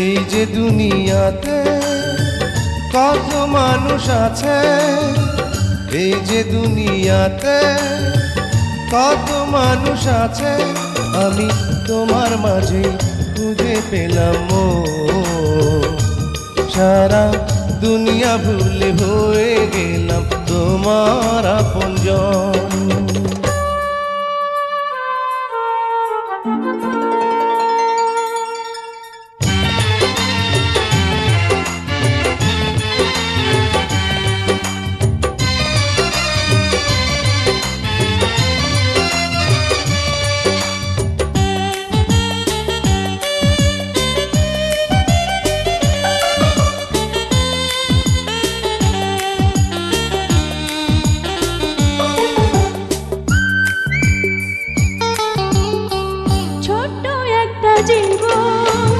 এই যে দুনিয়াতে কত মানুষ আছে, এই যে দুনিয়াতে কত মানুষ আছে, আমি তোমার মাঝে খুঁজে পেলাম মন। সারা দুনিয়া ভুলে হয়ে গেলাম তোমার আপনজন। জীবন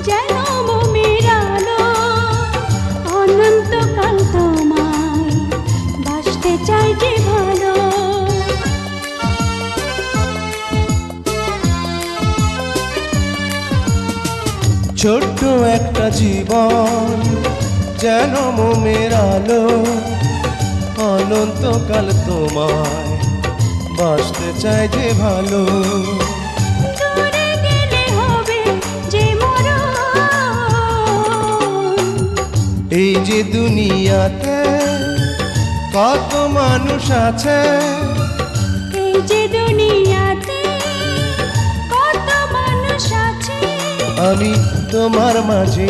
যেন মোমের আলো, অনন্তকাল তোমায় বাসতে চাই যে ভালো। ছোট্ট একটা জীবন যেন মোমের আলো, অনন্তকাল তোমায় বাসতে চাই যে ভালো। এই যে দুনিয়াতে কত মানুষ আছে, এই যে দুনিয়াতে কত মানুষ আছে, আমি তোমার মাঝে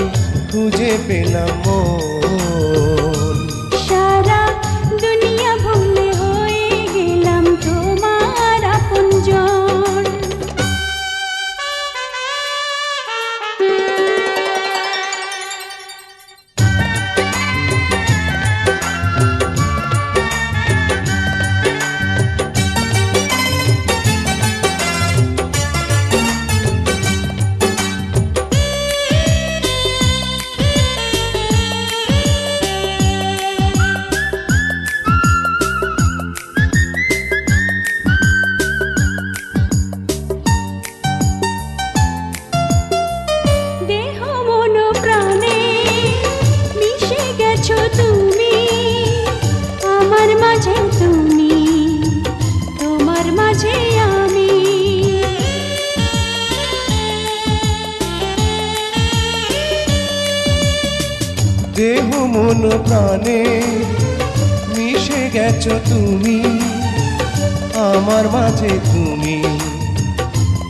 খুঁজে পেলাম মন। সারা দুনিয়া ভুলে হয়ে গেলাম তোমার আপনজন। তুমি আমার মাঝে, তুমি তোমার মাঝে আমি। দেহ মন প্রাণে মিশে গেছো তুমি আমার মাঝে, তুমি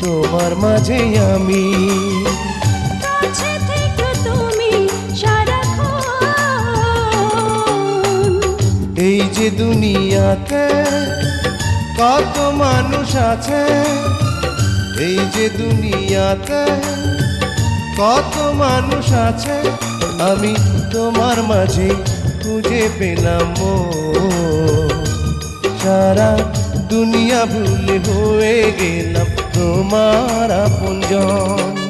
তোমার মাঝে আমি। এই যে দুনিয়াতে কত মানুষ আছে, এই যে দুনিয়াতে কত মানুষ আছে, আমি তোমার মাঝে খুঁজে পেলাম মন। সারা দুনিয়া ভুলে হয়ে গেলাম তোমার আপনজন।